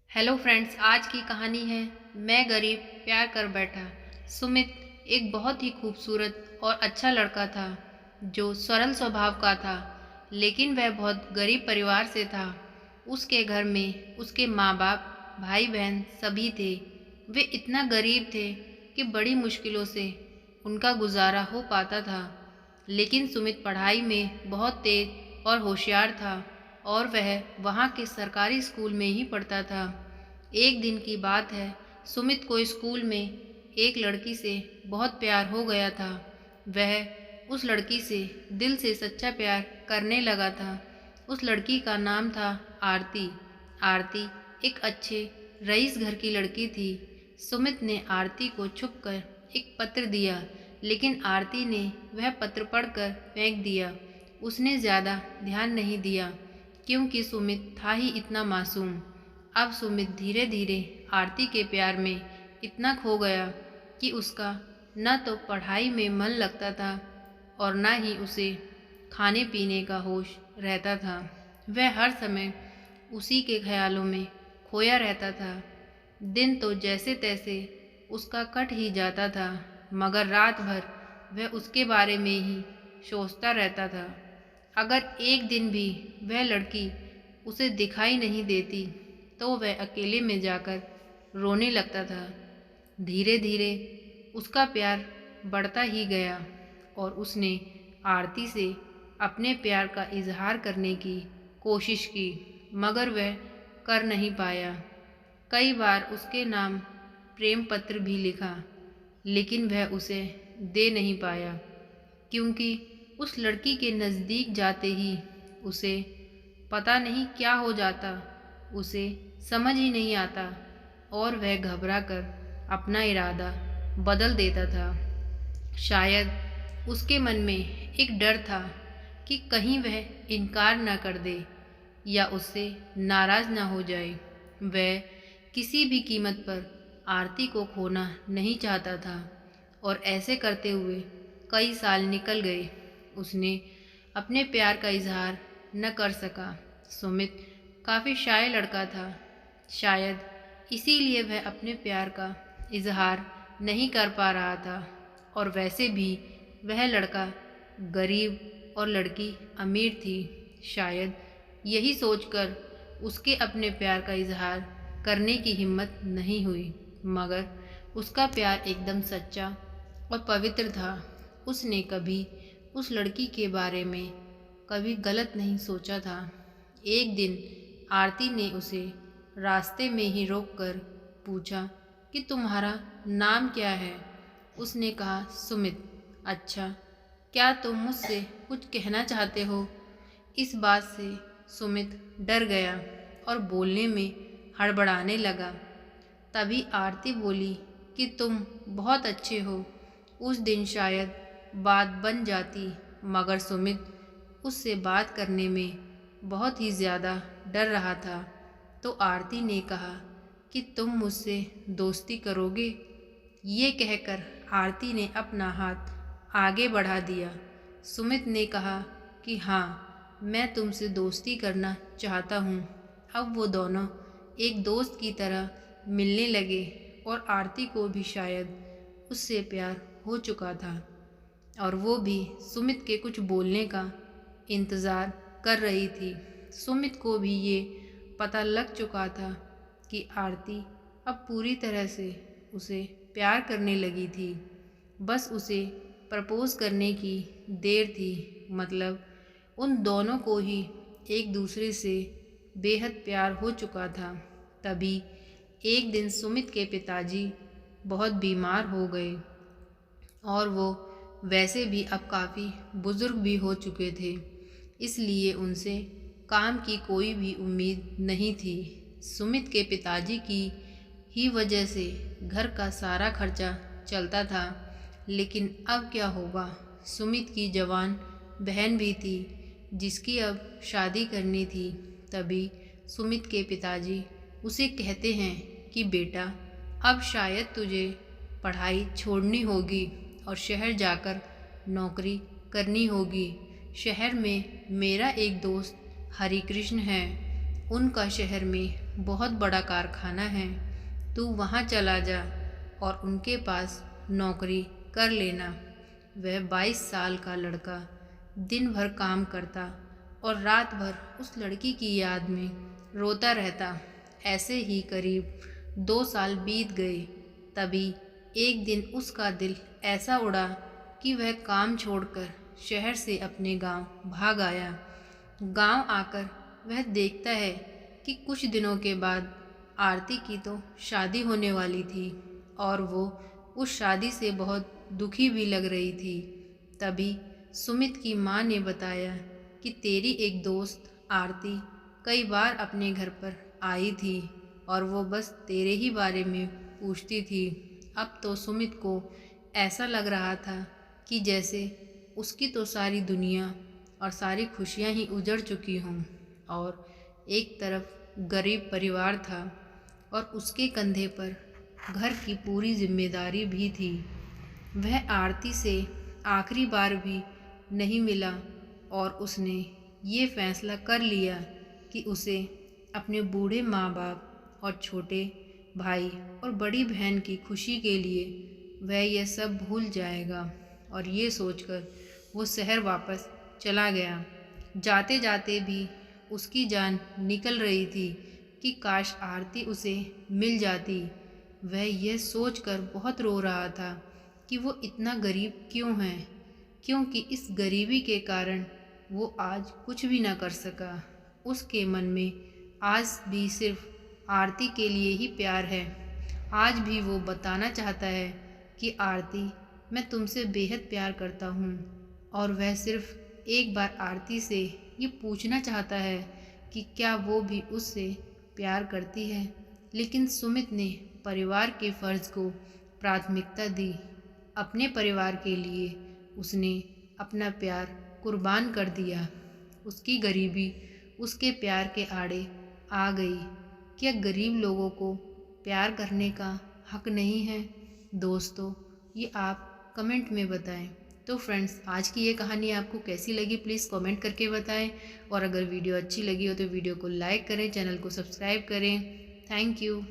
Hello friends, आज की कहानी है मैं गरीब प्यार कर बैठा। सुमित एक बहुत ही खूबसूरत और अच्छा लड़का था जो सरल स्वभाव का था, लेकिन वह बहुत गरीब परिवार से था। उसके घर में उसके माँ बाप, भाई बहन सभी थे। वे इतना गरीब थे कि बड़ी मुश्किलों से उनका गुजारा हो पाता था। लेकिन सुमित पढ़ाई में बहुत तेज और होशियार था और वह वहाँ के सरकारी स्कूल में ही पढ़ता था। एक दिन की बात है, सुमित को स्कूल में एक लड़की से बहुत प्यार हो गया था। वह उस लड़की से दिल से सच्चा प्यार करने लगा था। उस लड़की का नाम था आरती। आरती एक अच्छे रईस घर की लड़की थी। सुमित ने आरती को छुपकर एक पत्र दिया, लेकिन आरती ने वह पत्र पढ़कर फेंक दिया। उसने ज़्यादा ध्यान नहीं दिया क्योंकि सुमित था ही इतना मासूम। अब सुमित धीरे धीरे आरती के प्यार में इतना खो गया कि उसका न तो पढ़ाई में मन लगता था और न ही उसे खाने पीने का होश रहता था। वह हर समय उसी के ख्यालों में खोया रहता था। दिन तो जैसे तैसे उसका कट ही जाता था, मगर रात भर वह उसके बारे में ही सोचता रहता था। अगर एक दिन भी वह लड़की उसे दिखाई नहीं देती तो वह अकेले में जाकर रोने लगता था। धीरे धीरे उसका प्यार बढ़ता ही गया और उसने आरती से अपने प्यार का इजहार करने की कोशिश की, मगर वह कर नहीं पाया। कई बार उसके नाम प्रेम पत्र भी लिखा, लेकिन वह उसे दे नहीं पाया क्योंकि उस लड़की के नज़दीक जाते ही उसे पता नहीं क्या हो जाता। उसे समझ ही नहीं आता और वह घबरा कर अपना इरादा बदल देता था। शायद उसके मन में एक डर था कि कहीं वह इनकार न कर दे या उससे नाराज़ ना हो जाए। वह किसी भी कीमत पर आरती को खोना नहीं चाहता था और ऐसे करते हुए कई साल निकल गए। उसने अपने प्यार का इजहार न कर सका। सुमित काफ़ी शाय लड़का था। शायद इसीलिए वह अपने प्यार का इजहार नहीं कर पा रहा था। और वैसे भी वह लड़का गरीब और लड़की अमीर थी। शायद यही सोचकर उसके अपने प्यार का इजहार करने की हिम्मत नहीं हुई, मगर उसका प्यार एकदम सच्चा और पवित्र था। उसने कभी उस लड़की के बारे में कभी गलत नहीं सोचा था। एक दिन आरती ने उसे रास्ते में ही रोककर पूछा कि तुम्हारा नाम क्या है। उसने कहा सुमित। अच्छा, क्या तुम मुझसे कुछ कहना चाहते हो? इस बात से सुमित डर गया और बोलने में हड़बड़ाने लगा। तभी आरती बोली कि तुम बहुत अच्छे हो। उस दिन शायद बात बन जाती, मगर सुमित उससे बात करने में बहुत ही ज़्यादा डर रहा था। तो आरती ने कहा कि तुम मुझसे दोस्ती करोगे। ये कहकर आरती ने अपना हाथ आगे बढ़ा दिया। सुमित ने कहा कि हाँ, मैं तुमसे दोस्ती करना चाहता हूँ। अब वो दोनों एक दोस्त की तरह मिलने लगे और आरती को भी शायद उससे प्यार हो चुका था और वो भी सुमित के कुछ बोलने का इंतज़ार कर रही थी। सुमित को भी ये पता लग चुका था कि आरती अब पूरी तरह से उसे प्यार करने लगी थी। बस उसे प्रपोज़ करने की देर थी। मतलब उन दोनों को ही एक दूसरे से बेहद प्यार हो चुका था। तभी एक दिन सुमित के पिताजी बहुत बीमार हो गए और वो वैसे भी अब काफ़ी बुज़ुर्ग भी हो चुके थे, इसलिए उनसे काम की कोई भी उम्मीद नहीं थी। सुमित के पिताजी की ही वजह से घर का सारा खर्चा चलता था। लेकिन अब क्या होगा? सुमित की जवान बहन भी थी जिसकी अब शादी करनी थी। तभी सुमित के पिताजी उसे कहते हैं कि बेटा, अब शायद तुझे पढ़ाई छोड़नी होगी और शहर जाकर नौकरी करनी होगी। शहर में मेरा एक दोस्त हरि कृष्ण है। उनका शहर में बहुत बड़ा कारखाना है, तू वहाँ चला जा और उनके पास नौकरी कर लेना। वह 22 साल का लड़का दिन भर काम करता और रात भर उस लड़की की याद में रोता रहता। ऐसे ही करीब 2 साल बीत गए। तभी एक दिन उसका दिल ऐसा उड़ा कि वह काम छोड़कर शहर से अपने गांव भाग आया। गांव आकर वह देखता है कि कुछ दिनों के बाद आरती की तो शादी होने वाली थी और वो उस शादी से बहुत दुखी भी लग रही थी। तभी सुमित की माँ ने बताया कि तेरी एक दोस्त आरती कई बार अपने घर पर आई थी और वो बस तेरे ही बारे में पूछती थी। अब तो सुमित को ऐसा लग रहा था कि जैसे उसकी तो सारी दुनिया और सारी खुशियाँ ही उजड़ चुकी हों। और एक तरफ गरीब परिवार था और उसके कंधे पर घर की पूरी जिम्मेदारी भी थी। वह आरती से आखिरी बार भी नहीं मिला और उसने ये फैसला कर लिया कि उसे अपने बूढ़े माँ बाप और छोटे भाई और बड़ी बहन की खुशी के लिए वह यह सब भूल जाएगा। और ये सोचकर वो शहर वापस चला गया। जाते जाते भी उसकी जान निकल रही थी कि काश आरती उसे मिल जाती। वह यह सोचकर बहुत रो रहा था कि वो इतना गरीब क्यों है, क्योंकि इस गरीबी के कारण वो आज कुछ भी ना कर सका। उसके मन में आज भी सिर्फ आरती के लिए ही प्यार है। आज भी वो बताना चाहता है कि आरती, मैं तुमसे बेहद प्यार करता हूँ। और वह सिर्फ एक बार आरती से ये पूछना चाहता है कि क्या वो भी उससे प्यार करती है। लेकिन सुमित ने परिवार के फ़र्ज़ को प्राथमिकता दी। अपने परिवार के लिए उसने अपना प्यार कुर्बान कर दिया। उसकी गरीबी उसके प्यार के आड़े आ गई। क्या गरीब लोगों को प्यार करने का हक नहीं है? दोस्तों, ये आप कमेंट में बताएं। तो फ्रेंड्स, आज की ये कहानी आपको कैसी लगी प्लीज़ कमेंट करके बताएं। और अगर वीडियो अच्छी लगी हो तो वीडियो को लाइक करें, चैनल को सब्सक्राइब करें। Thank you.